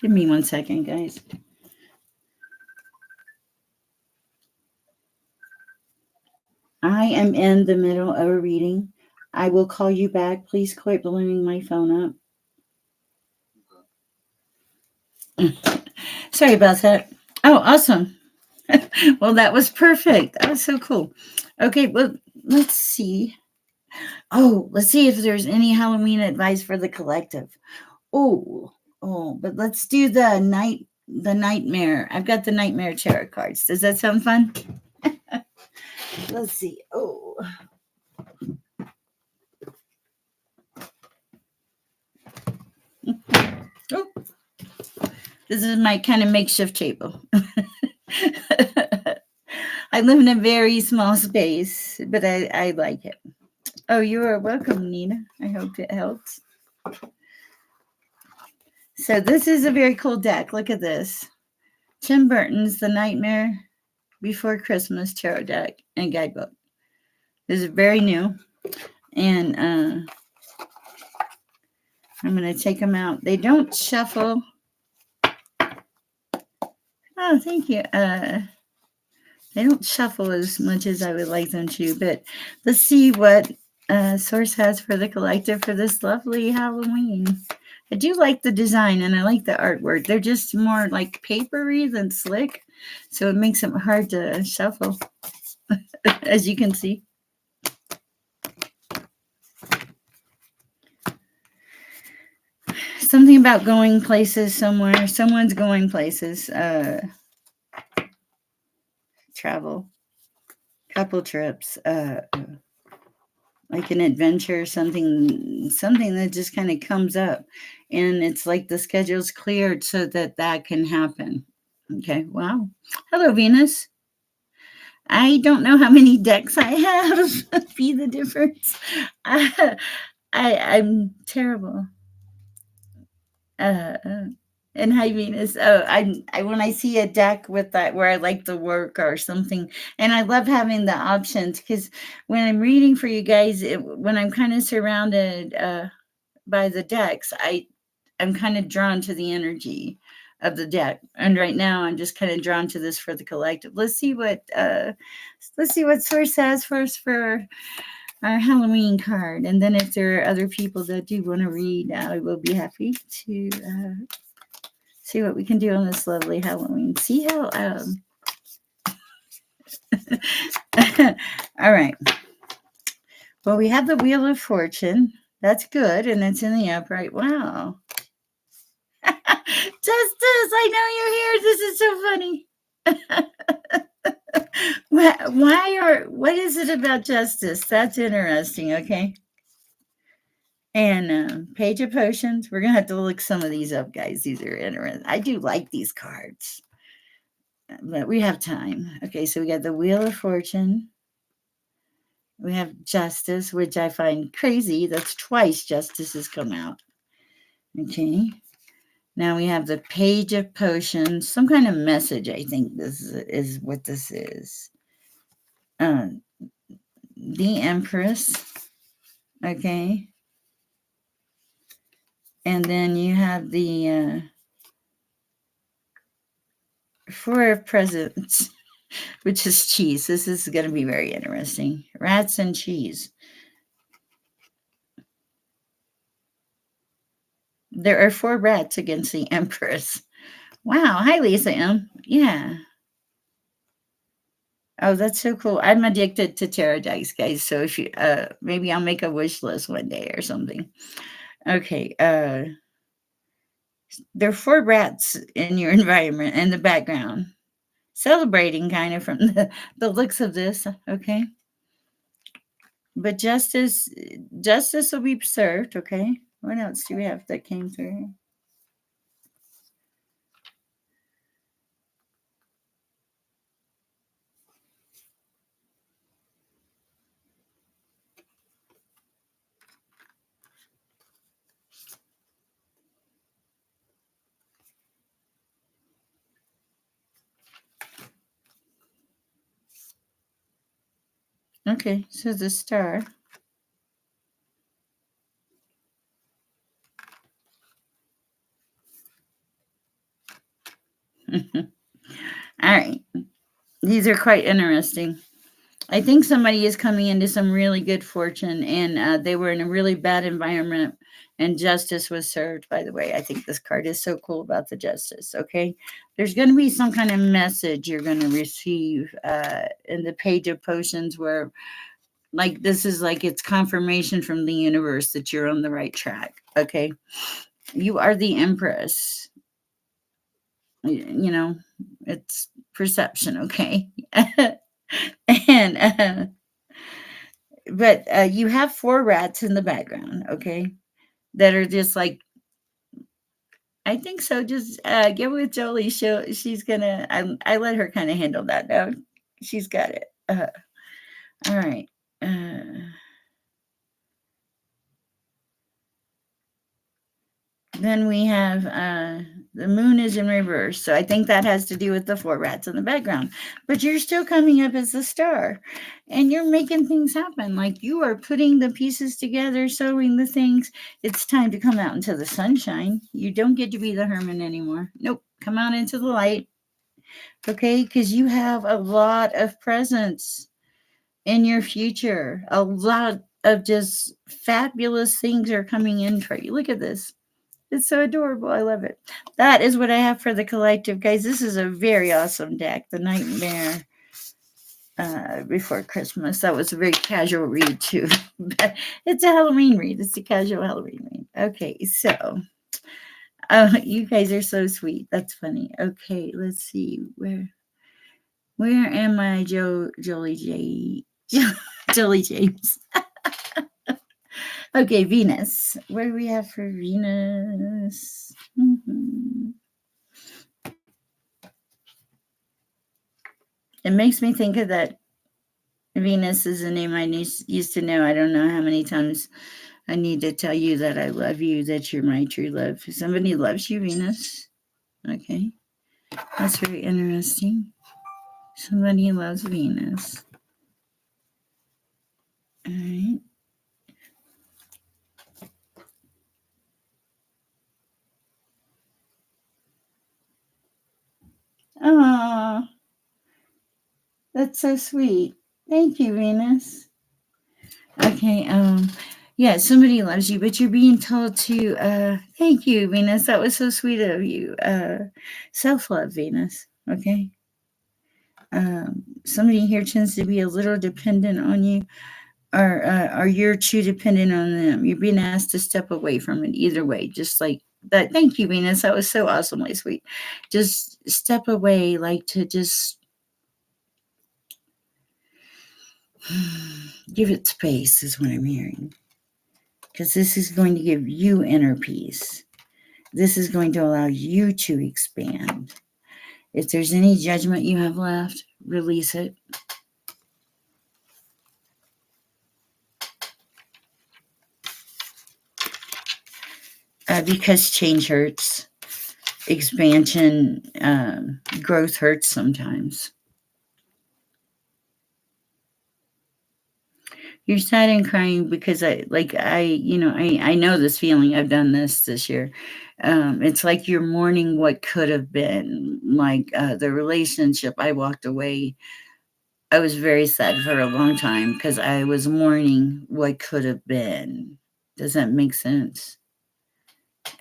Give me 1 second, guys. I am in the middle of a reading. I will call you back. Please quit blowing my phone up. Sorry about that. Oh, awesome. Well, that was perfect. That was so cool. Okay, well, let's see. Oh, let's see if there's any Halloween advice for the collective. But let's do the nightmare. I've got the nightmare tarot cards. Does that sound fun? Let's see. Oh. This is my kind of makeshift table. I live in a very small space, but I like it. Oh, you are welcome, Nina. I hope it helps. So this is a very cool deck. Look at this. Tim Burton's The Nightmare Before Christmas Tarot Deck and Guidebook. This is very new. And I'm going to take them out. They don't shuffle. Oh, thank you. They don't shuffle as much as I would like them to, but let's see what Source has for the collective for this lovely Halloween. I do like the design and I like the artwork. They're just more like papery than slick, so it makes them hard to shuffle. as you can see. Something about going places somewhere. Someone's going places. Travel, couple trips. Like an adventure, something that just kind of comes up, and it's like the schedule's cleared so that that can happen. Okay, wow. Hello, Venus. I don't know how many decks I have. Be the difference. I, I'm terrible. Uh, uh, and hi Venus. Oh, I when I see a deck with that where I like the work or something, and I love having the options because when I'm reading for you guys, when I'm kind of surrounded by the decks, I'm kind of drawn to the energy of the deck, and right now I'm just kind of drawn to this for the collective. Let's see what Source has for us for our Halloween card, and then if there are other people that do want to read, I will be happy to see what we can do on this lovely Halloween. See how all right. Well, we have the Wheel of Fortune. That's good, and it's in the upright. Wow. Justice, I know you're here. This is so funny. What is it about justice? That's interesting. Okay. And Page of Potions. We're gonna have to look some of these up, guys. These are interesting. I do like these cards, but we have time. Okay, so we got the Wheel of Fortune. We have Justice, which I find crazy. That's twice Justice has come out. Okay. Now we have the Page of Potions. Some kind of message, I think this is what this is. The Empress. Okay. And then you have the Four of Presents, which is cheese. This is going to be very interesting. Rats and cheese. There are 4 rats against the Empress. Wow. Hi, Lisa M. Yeah. Oh, that's so cool. I'm addicted to tarot dice, guys. So if you maybe I'll make a wish list one day or something. Okay. There are 4 rats in your environment in the background. Celebrating kind of from the looks of this. Okay. But justice will be served, okay? What else do we have that came through? Okay, so the star. All right. These are quite interesting. I think somebody is coming into some really good fortune, and they were in a really bad environment, and justice was served. By the way, I think this card is so cool about the justice. Okay, there's going to be some kind of message you're going to receive in the Page of Potions, where like this is like it's confirmation from the universe that you're on the right track. Okay, you are the Empress. You know, it's perception. Okay. And but you have 4 rats in the background, okay, that are just like, I think so. Just get with Jolie. She's gonna. I let her kind of handle that. No, she's got it. All right. Then we have the moon is in reverse. So I think that has to do with the 4 rats in the background. But you're still coming up as the star. And you're making things happen. Like you are putting the pieces together, sewing the things. It's time to come out into the sunshine. You don't get to be the hermit anymore. Nope. Come out into the light. Okay? Because you have a lot of presence in your future. A lot of just fabulous things are coming in for you. Look at this. It's so adorable. I love it. That is what I have for the collective, guys. This is a very awesome deck. The Nightmare before Christmas. That was a very casual read too. But it's a Halloween read. It's a casual Halloween read. Okay, so you guys are so sweet. That's funny. Okay, let's see where am I, Jolie J. Jolie James. Okay, Venus. What do we have for Venus? It makes me think of that. Venus is a name I used to know. I don't know how many times I need to tell you that I love you, that you're my true love. Somebody loves you, Venus. Okay. That's very interesting. Somebody loves Venus. All right. Oh, that's so sweet. Thank you, Venus. Okay, yeah, somebody loves you, but you're being told to thank you, Venus. That was so sweet of you. Self-love, Venus. Okay. Somebody here tends to be a little dependent on you, or you're too dependent on them. You're being asked to step away from it either way, just like that. Thank you, Venus. That was so awesomely sweet. Just step away, like to just give it space, is what I'm hearing. Because this is going to give you inner peace. This is going to allow you to expand. If there's any judgment you have left, release it. Because change hurts, expansion, growth hurts sometimes. You're sad and crying because I know this feeling. I've done this year. It's like you're mourning what could have been, like the relationship. I walked away. I was very sad for a long time because I was mourning what could have been. Does that make sense?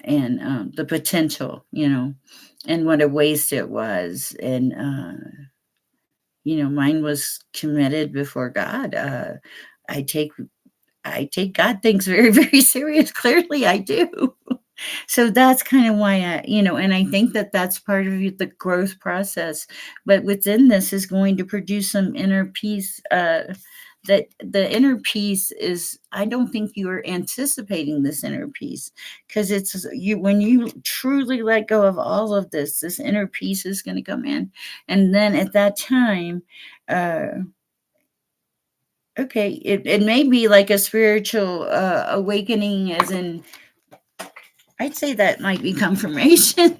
And the potential, and what a waste it was. And mine was committed before God. I take God things very, very serious. Clearly, I do. So that's kind of why and I think that that's part of the growth process. But within this is going to produce some inner peace. That the inner peace is, I don't think you are anticipating this inner peace, because it's you, when you truly let go of all of this inner peace is going to come in. And then at that time, okay, it may be like a spiritual awakening, as in, I'd say that might be confirmation.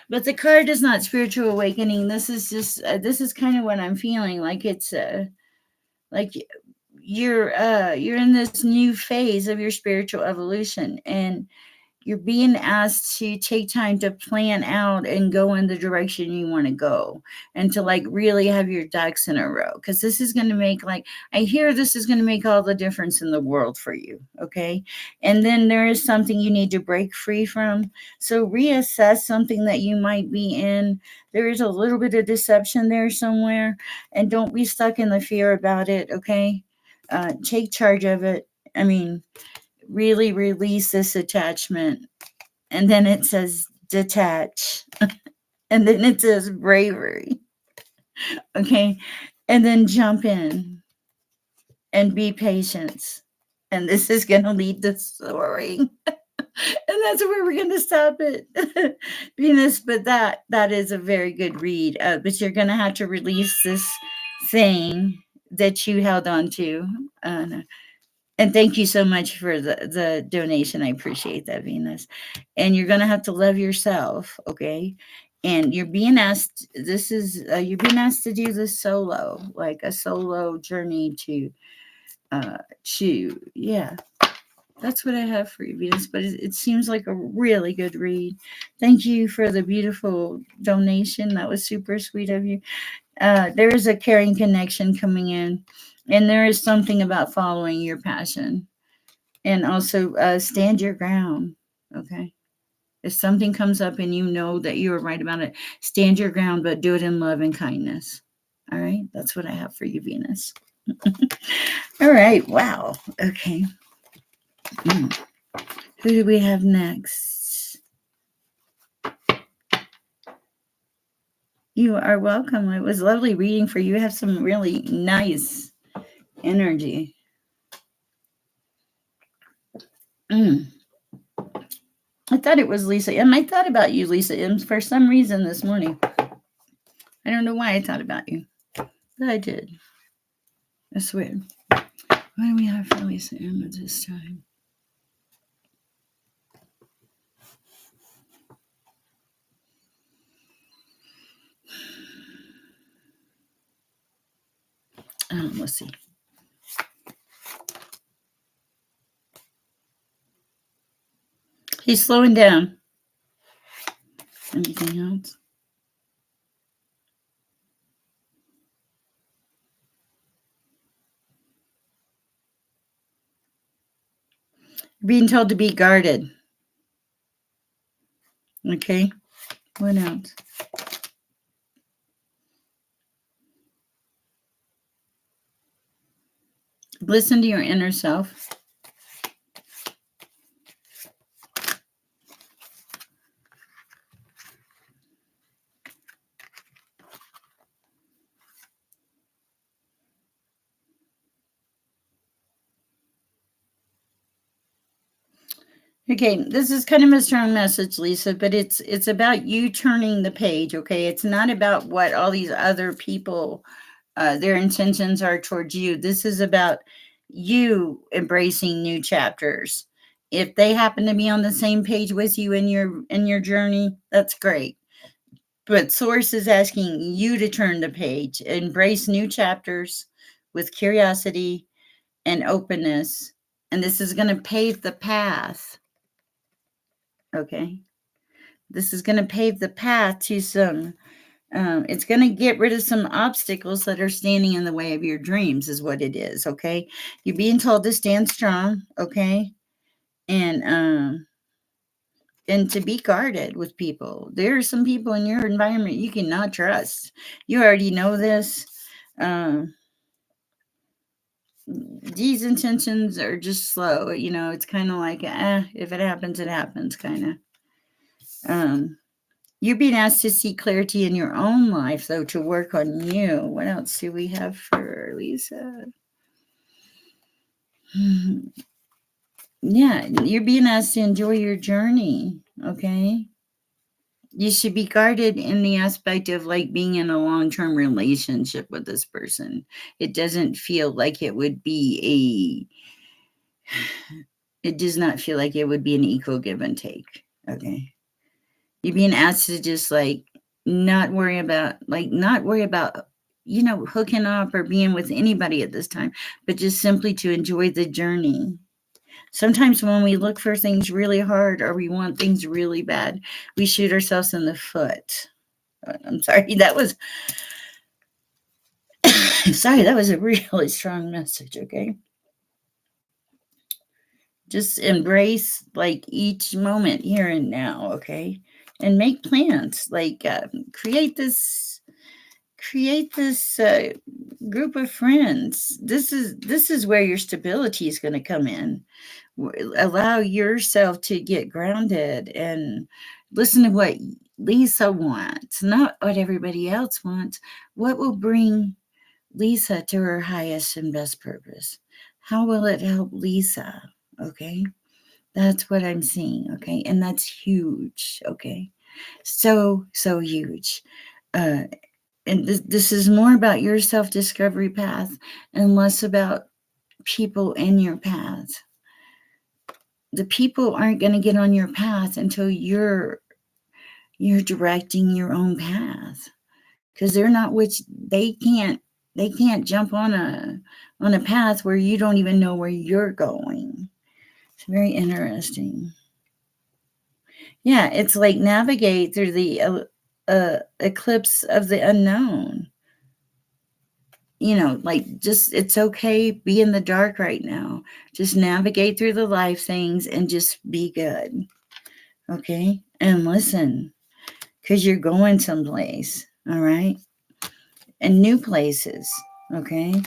But the card is not spiritual awakening. This is just this is kind of what I'm feeling like. It's like you're in this new phase of your spiritual evolution, and you're being asked to take time to plan out and go in the direction you want to go, and to like really have your ducks in a row, because this is going to make, like, I hear this is going to make all the difference in the world for you. Okay. And then there is something you need to break free from. So reassess something that you might be in. There is a little bit of deception there somewhere, and don't be stuck in the fear about it. Okay. Take charge of it. I mean, really release this attachment. And then it says detach. And then it says bravery. Okay. And then jump in and be patient. And this is going to lead to soaring. And that's where we're going to stop it, Venus. But that is a very good read. But you're going to have to release this thing that you held on to. And thank you so much for the donation. I appreciate that, Venus. And you're going to have to love yourself, okay? And you're being asked, you're being asked to do this solo, like a solo journey to, yeah. That's what I have for you, Venus. But it seems like a really good read. Thank you for the beautiful donation. That was super sweet of you. There is a caring connection coming in, and there is something about following your passion, and also stand your ground. Okay. If something comes up and you know that you are right about it, stand your ground, but do it in love and kindness. All right, that's what I have for you, Venus. All right, wow. Okay. Who do we have next? You are welcome. It was lovely reading for you. You have some really nice energy. I thought it was Lisa M. I thought about you, Lisa M, for some reason this morning. I don't know why I thought about you, but I did. That's weird. What do we have for Lisa M at this time? Let's see. He's slowing down. Anything else? Being told to be guarded. Okay. What else? Listen to your inner self. Okay, this is kind of a strong message, Lisa, but it's about you turning the page, okay? It's not about what all these other people their intentions are towards you. This is about you embracing new chapters. If they happen to be on the same page with you in your journey, that's great. But Source is asking you to turn the page, embrace new chapters with curiosity and openness. And this is going to pave the path. Okay. This is going to pave the path to some, it's going to get rid of some obstacles that are standing in the way of your dreams, is what it is. Okay. You're being told to stand strong. Okay. And to be guarded with people. There are some people in your environment you cannot trust. You already know this. These intentions are just slow. You know, it's kind of like, if it happens, it happens, kind of. You're being asked to seek clarity in your own life, though, to work on you. What else do we have for Lisa? Yeah, you're being asked to enjoy your journey, okay? You should be guarded in the aspect of like being in a long-term relationship with this person. It doesn't feel like it would be it does not feel like it would be an equal give and take, okay? You're being asked to just like not worry about hooking up or being with anybody at this time, but just simply to enjoy the journey. Sometimes when we look for things really hard or we want things really bad, we shoot ourselves in the foot. I'm sorry, that was a really strong message, okay? Just embrace like each moment here and now, okay? And make plans. Like create this group of friends. This is where your stability is going to come in. Allow yourself to get grounded and listen to what Lisa wants, not what everybody else wants. What will bring Lisa to her highest and best purpose? How will it help Lisa? Okay. That's what I'm seeing. Okay. And that's huge. Okay. So huge. And this is more about your self-discovery path and less about people in your path. The people aren't going to get on your path until you're directing your own path, because they're not they can't jump on a path where you don't even know where you're going. It's very interesting. Yeah, it's like navigate through the eclipse of the unknown. Like just it's okay, be in the dark right now. Just navigate through the life things and just be good. Okay. and listen, because you're going someplace, all right? And new places, okay?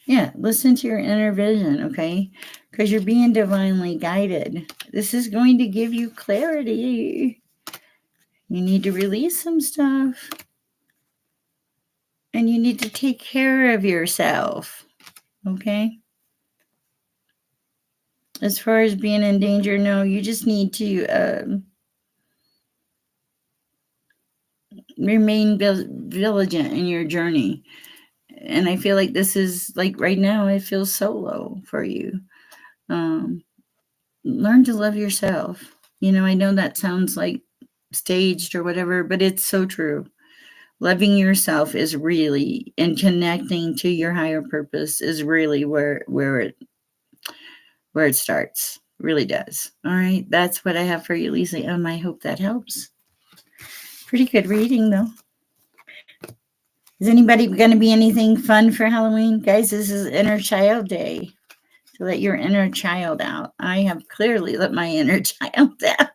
Yeah, listen to your inner vision, okay? Because you're being divinely guided. This is going to give you clarity. You need to release some stuff, and you need to take care of yourself, okay? As far as being in danger, no, you just need to remain vigilant in your journey. And I feel like this is like right now, it feels solo for you. Um, Learn to love yourself. I know that sounds like staged or whatever, but it's so true. Loving yourself is really, and connecting to your higher purpose is really where it starts. Really does. All right, that's what I have for you, Lisa. I hope that helps. Pretty good reading, though. Is anybody going to be anything fun for Halloween, guys? This is Inner Child Day. To let your inner child out. I have clearly let my inner child out.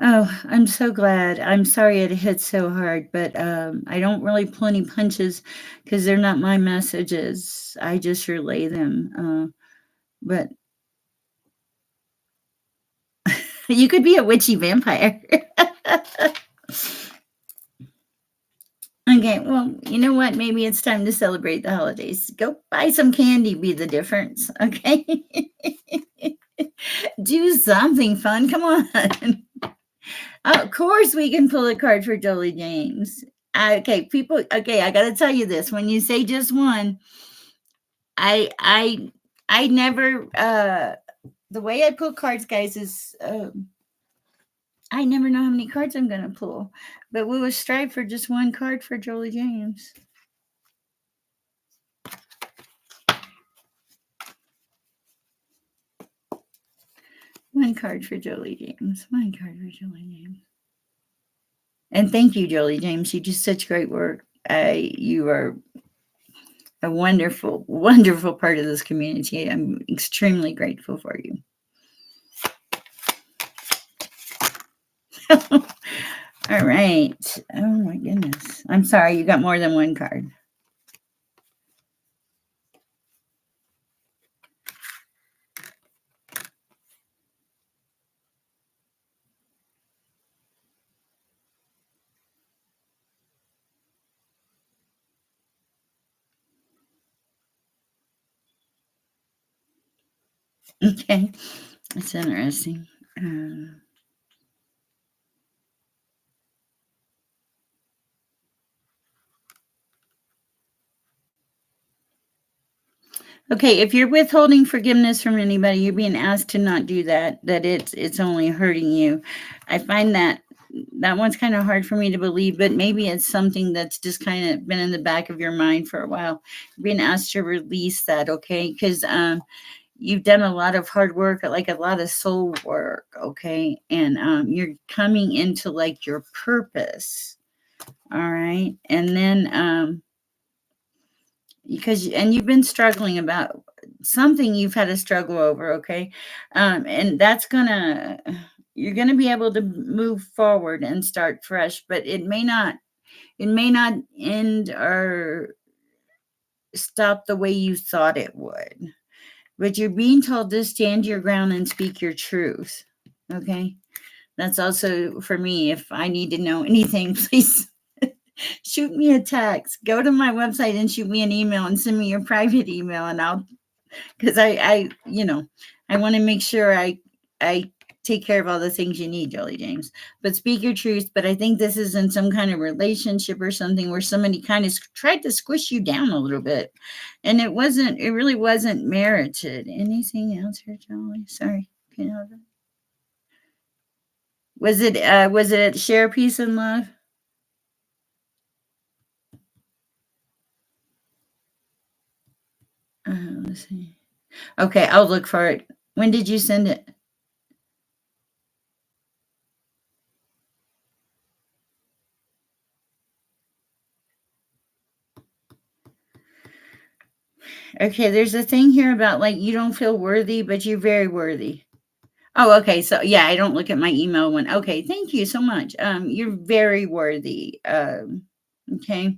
Oh, I'm so glad. I'm sorry it hit so hard, but I don't really pull any punches because they're not my messages. I just relay them. But you could be a witchy vampire. Okay, well, you know what? Maybe it's time to celebrate the holidays. Go buy some candy, be the difference. Okay. Do something fun. Come on. Of course, we can pull a card for Jolie James. Okay, people. Okay, I got to tell you this. When you say just one, I, I, I never. The way I pull cards, guys, is I never know how many cards I'm gonna pull. But we will strive for just one card for Jolie James. One card for Jolie James. One card for Jolie James. And thank you, Jolie James. You do such great work. You are a wonderful, wonderful part of this community. I'm extremely grateful for you. All right. Oh my goodness. I'm sorry, you got more than one card. Okay. That's interesting. Okay, if you're withholding forgiveness from anybody, you're being asked to not do that, that it's only hurting you. I find that one's kind of hard for me to believe, but maybe it's something that's just kind of been in the back of your mind for a while. You're being asked to release that, okay? Because you've done a lot of hard work, like a lot of soul work, okay? And you're coming into like your purpose, all right? And then and you've been struggling about something you've had to struggle over, okay? And you're gonna be able to move forward and start fresh, but it may not end or stop the way you thought it would. But you're being told to stand your ground and speak your truth. Okay. That's also for me. If I need to know anything, please shoot me a text. Go to my website and shoot me an email and send me your private email, and because I want to make sure I take care of all the things you need, Jolie James. But speak your truth. But I think this is in some kind of relationship or something where somebody kind of tried to squish you down a little bit, and it really wasn't merited. Anything else here, Jolie? Sorry. Can you hold on? Was it share peace and love? Let's see. Okay, I'll look for it. When did you send it? Okay, there's a thing here about like you don't feel worthy, but you're very worthy. Oh, okay. So yeah, I don't look at my email when okay, thank you so much. You're very worthy. Okay.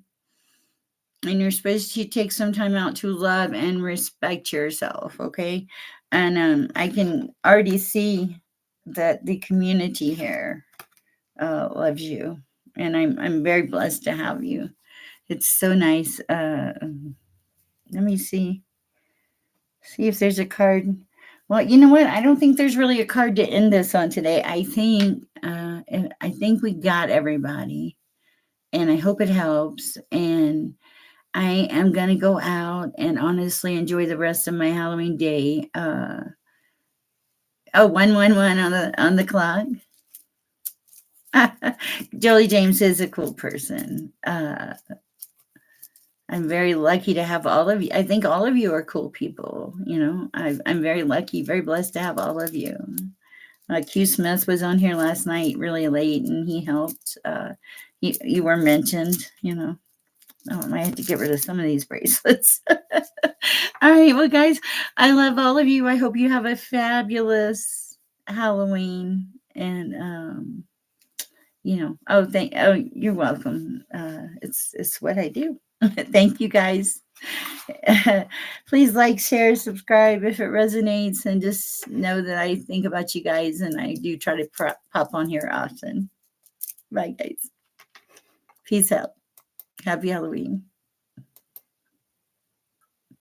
And you're supposed to take some time out to love and respect yourself, okay? And I can already see that the community here loves you. And I'm very blessed to have you. It's so nice. Let me see if there's a card. Well, you know what? I don't think there's really a card to end this on today. I think we got everybody, and I hope it helps. And I am gonna go out and honestly enjoy the rest of my Halloween day. Oh, 111 on the clock. Jolie James is a cool person. I'm very lucky to have all of you. I think all of you are cool people. You know, I'm very lucky, very blessed to have all of you. Q Smith was on here last night, really late, and he helped. You were mentioned. You know, oh, I might have to get rid of some of these bracelets. All right, well, guys, I love all of you. I hope you have a fabulous Halloween, and oh, you're welcome. It's what I do. Thank you, guys. Please like, share, subscribe if it resonates, and just know that I think about you guys, and I do try to pop on here often. Bye, guys. Peace out. Happy Halloween.